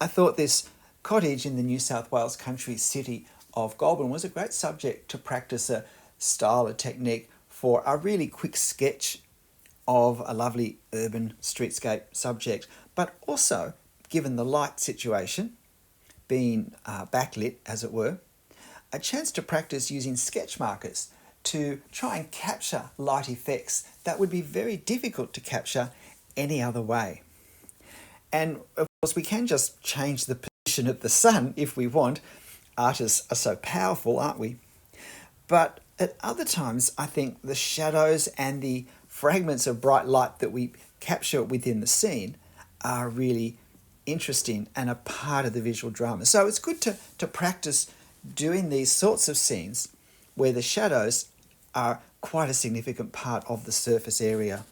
I thought this cottage in the New South Wales country city of Goulburn was a great subject to practice a style, a technique for a really quick sketch of a lovely urban streetscape subject, but also, given the light situation, being backlit as it were, a chance to practice using sketch markers to try and capture light effects that would be very difficult to capture any other way. And of course, we can just change the position of the sun if we want. Artists are so powerful, aren't we? But at other times, I think the shadows and the fragments of bright light that we capture within the scene are really interesting and a part of the visual drama. So it's good to practice doing these sorts of scenes where the shadows are quite a significant part of the surface area.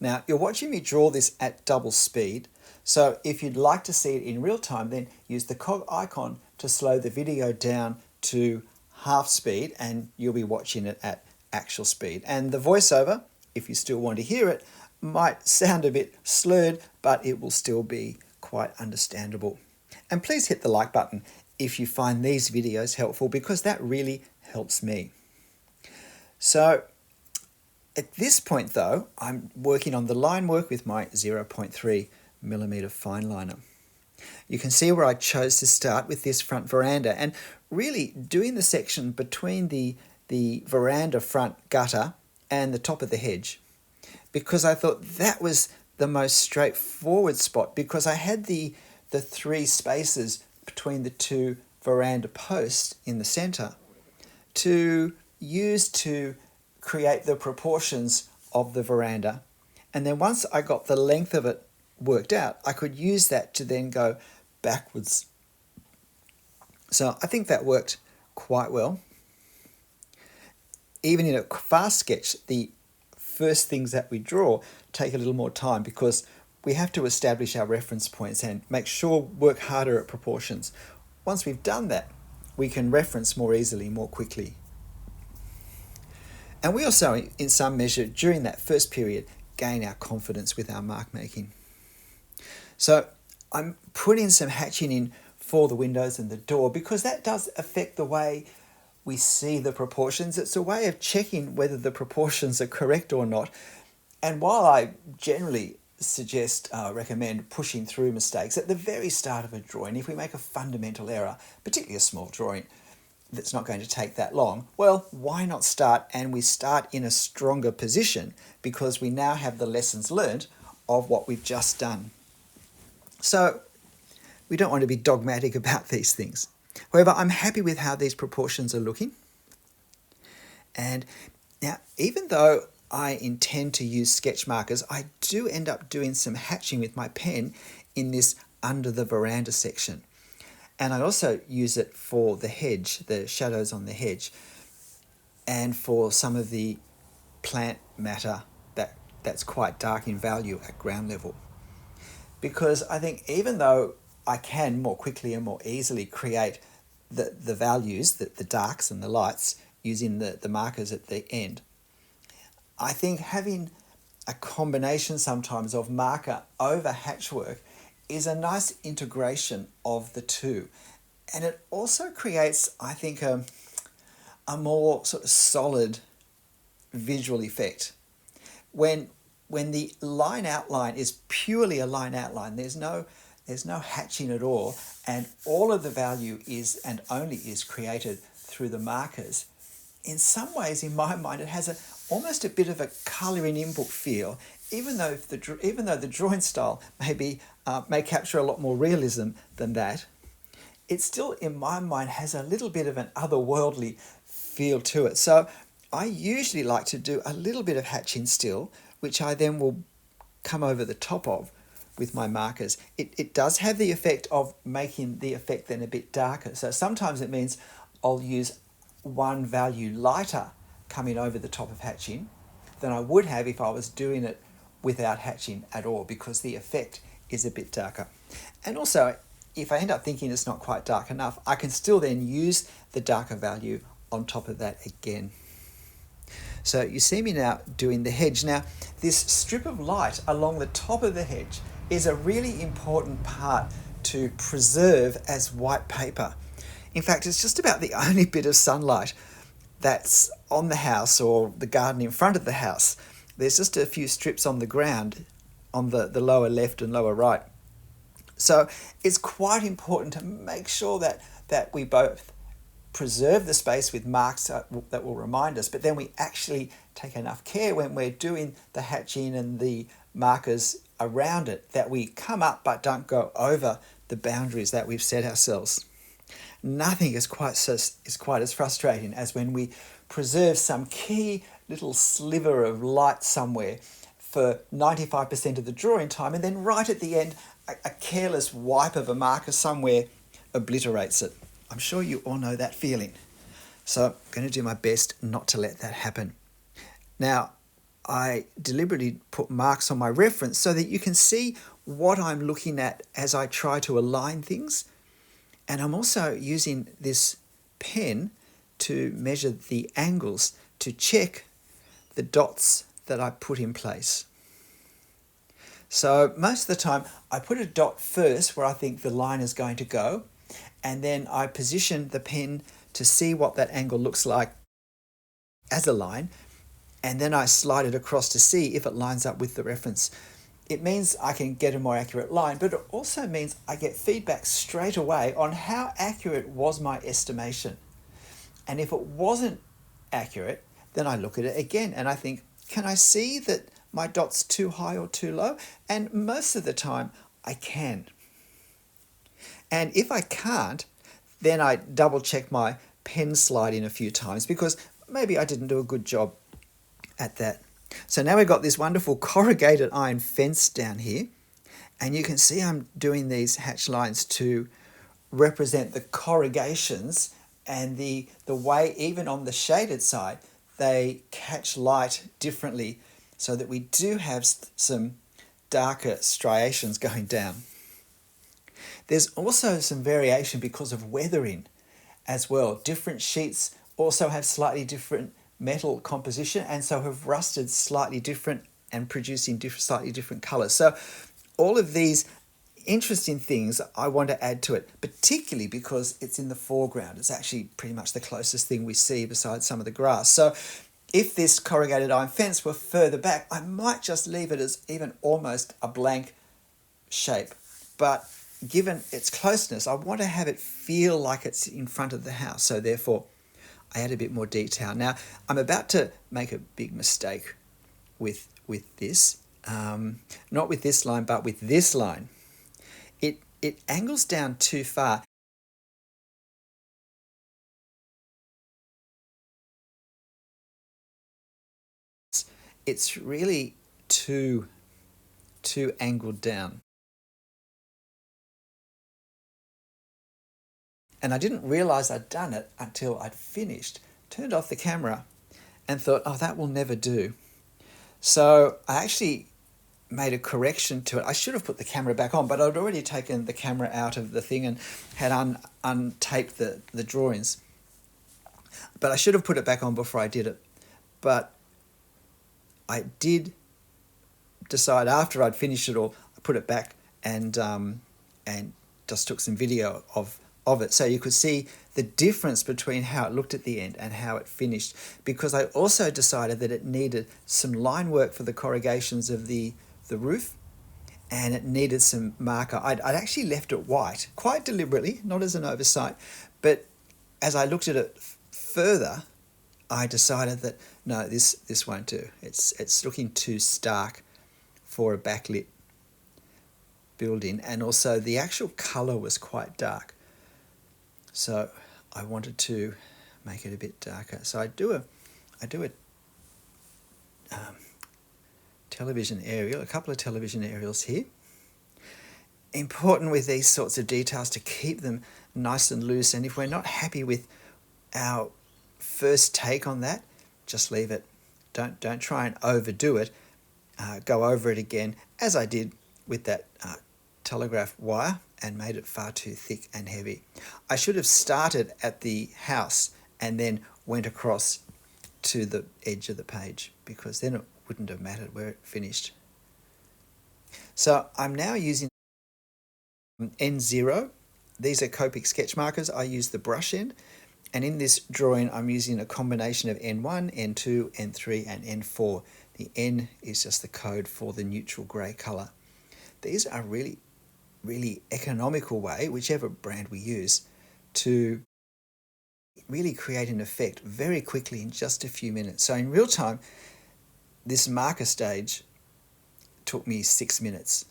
Now, you're watching me draw this at double speed, so if you'd like to see it in real time, then use the cog icon to slow the video down to half speed and you'll be watching it at actual speed. And the voiceover, if you still want to hear it, might sound a bit slurred, but it will still be quite understandable. And please hit the like button if you find these videos helpful, because that really helps me. So at this point though, I'm working on the line work with my 0.3mm fineliner. You can see where I chose to start with this front veranda and really doing the section between the veranda front gutter and the top of the hedge, because I thought that was the most straightforward spot, because I had the three spaces between the two veranda posts in the centre to use to create the proportions of the veranda. And then once I got the length of it worked out, I could use that to then go backwards. So I think that worked quite well. Even in a fast sketch, the first things that we draw take a little more time because we have to establish our reference points and make sure work harder at proportions. Once we've done that, we can reference more easily, more quickly. And we also, in some measure, during that first period, gain our confidence with our mark making. So I'm putting some hatching in for the windows and the door because that does affect the way we see the proportions. It's a way of checking whether the proportions are correct or not. And while I generally recommend pushing through mistakes at the very start of a drawing, if we make a fundamental error, particularly a small drawing that's not going to take that long, well, why not start? And we start in a stronger position because we now have the lessons learned of what we've just done. So we don't want to be dogmatic about these things. However, I'm happy with how these proportions are looking. And now, even though I intend to use sketch markers, I do end up doing some hatching with my pen in this under the veranda section. And I also use it for the hedge, the shadows on the hedge, and for some of the plant matter that's quite dark in value at ground level. Because I think even though I can more quickly and more easily create the values, the darks and the lights, using the markers at the end, I think having a combination sometimes of marker over hatchwork is a nice integration of the two. And it also creates, I think, a more sort of solid visual effect. When the line outline is purely a line outline, there's no hatching at all, and all of the value is and only is created through the markers. In some ways, in my mind, it has almost a bit of a colouring in book feel, even though the drawing style may capture a lot more realism than that. It still, in my mind, has a little bit of an otherworldly feel to it. So I usually like to do a little bit of hatching still, which I then will come over the top of with my markers. It does have the effect of making the effect then a bit darker. So sometimes it means I'll use one value lighter coming over the top of hatching than I would have if I was doing it without hatching at all, because the effect is a bit darker. And also, if I end up thinking it's not quite dark enough, I can still then use the darker value on top of that again. So you see me now doing the hedge. Now, this strip of light along the top of the hedge is a really important part to preserve as white paper. In fact, it's just about the only bit of sunlight that's on the house or the garden in front of the house. There's just a few strips on the ground on the lower left and lower right. So it's quite important to make sure that we both preserve the space with marks that will remind us, but then we actually take enough care when we're doing the hatching and the markers around it that we come up but don't go over the boundaries that we've set ourselves. Nothing is quite as frustrating as when we preserve some key little sliver of light somewhere for 95% of the drawing time, and then right at the end, a careless wipe of a marker somewhere obliterates it. I'm sure you all know that feeling. So I'm going to do my best not to let that happen. Now, I deliberately put marks on my reference so that you can see what I'm looking at as I try to align things. And I'm also using this pen to measure the angles to check the dots that I put in place. So most of the time I put a dot first where I think the line is going to go, and then I position the pen to see what that angle looks like as a line, and then I slide it across to see if it lines up with the reference. It means I can get a more accurate line, but it also means I get feedback straight away on how accurate was my estimation. And if it wasn't accurate, then I look at it again and I think, can I see that my dot's too high or too low? And most of the time I can. And if I can't, then I double check my pen sliding a few times because maybe I didn't do a good job at that. So now we've got this wonderful corrugated iron fence down here, and you can see I'm doing these hatch lines to represent the corrugations and the way, even on the shaded side, they catch light differently so that we do have some darker striations going down. There's also some variation because of weathering as well. Different sheets also have slightly different metal composition and so have rusted slightly different and producing slightly different colours. So all of these interesting things I want to add to it, particularly because it's in the foreground. It's actually pretty much the closest thing we see besides some of the grass. So if this corrugated iron fence were further back, I might just leave it as even almost a blank shape. But given its closeness, I want to have it feel like it's in front of the house. So therefore, I add a bit more detail. Now, I'm about to make a big mistake with this. Not with this line, but with this line. It angles down too far. It's really too angled down. And I didn't realize I'd done it until I'd finished, turned off the camera and thought, oh, that will never do. So I actually made a correction to it. I should have put the camera back on, but I'd already taken the camera out of the thing and had untaped the drawings. But I should have put it back on before I did it. But I did decide after I'd finished it all, I put it back and just took some video of it so you could see the difference between how it looked at the end and how it finished, because I also decided that it needed some line work for the corrugations of the roof and it needed some marker. I'd actually left it white quite deliberately, not as an oversight, but as I looked at it further I decided that no, this won't do. It's looking too stark for a backlit building, and also the actual colour was quite dark. So I wanted to make it a bit darker. So I do a television aerial, a couple of television aerials here. Important with these sorts of details to keep them nice and loose, and if we're not happy with our first take on that, just leave it. Don't try and overdo it. Go over it again, as I did with that telegraph wire and made it far too thick and heavy. I should have started at the house and then went across to the edge of the page, because then it wouldn't have mattered where it finished. So I'm now using N0. These are Copic sketch markers. I use the brush end. And in this drawing, I'm using a combination of N1, N2, N3, and N4. The N is just the code for the neutral grey colour. These are really economical way, whichever brand we use, to really create an effect very quickly in just a few minutes. So in real time, this marker stage took me 6 minutes,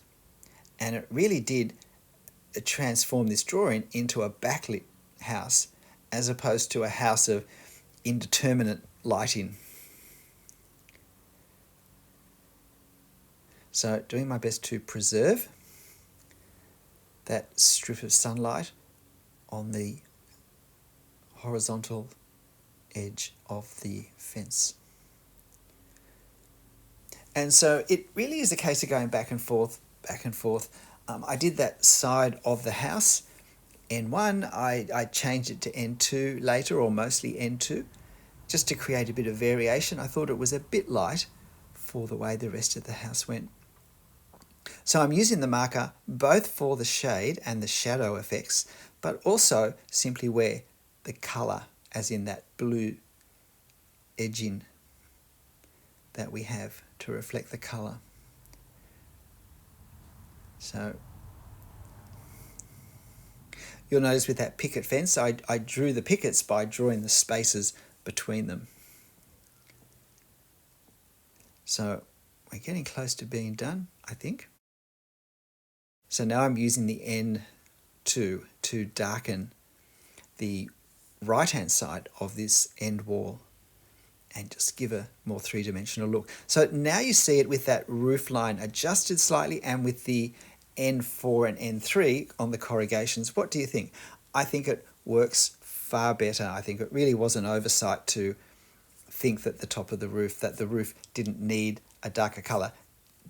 and it really did transform this drawing into a backlit house as opposed to a house of indeterminate lighting. So doing my best to preserve that strip of sunlight on the horizontal edge of the fence. And so it really is a case of going back and forth, back and forth. I did that side of the house, N1, I changed it to N2 later, or mostly N2, just to create a bit of variation. I thought it was a bit light for the way the rest of the house went. So I'm using the marker both for the shade and the shadow effects, but also simply where the colour, as in that blue edging that we have to reflect the colour. So you'll notice with that picket fence, I drew the pickets by drawing the spaces between them. So we're getting close to being done, I think. So now I'm using the N2 to darken the right-hand side of this end wall and just give a more three-dimensional look. So now you see it with that roof line adjusted slightly and with the N4 and N3 on the corrugations. What do you think? I think it works far better. I think it really was an oversight to think that the roof didn't need a darker colour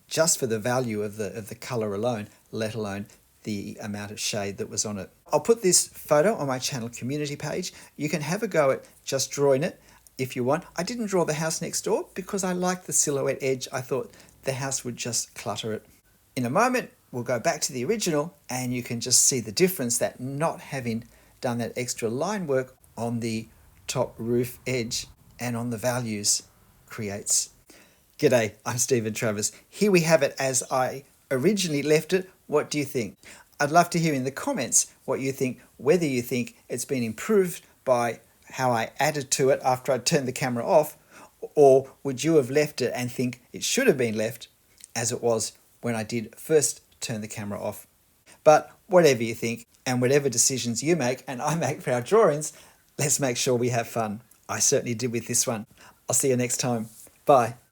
just for the value of the colour alone, let alone the amount of shade that was on it. I'll put this photo on my channel community page. You can have a go at just drawing it if you want. I didn't draw the house next door because I liked the silhouette edge. I thought the house would just clutter it. In a moment, we'll go back to the original and you can just see the difference that not having done that extra line work on the top roof edge and on the values creates. G'day, I'm Stephen Travers. Here we have it as I originally left it. What do you think? I'd love to hear in the comments what you think, whether you think it's been improved by how I added to it after I turned the camera off, or would you have left it and think it should have been left as it was when I did first turn the camera off. But whatever you think and whatever decisions you make and I make for our drawings, let's make sure we have fun. I certainly did with this one. I'll see you next time. Bye.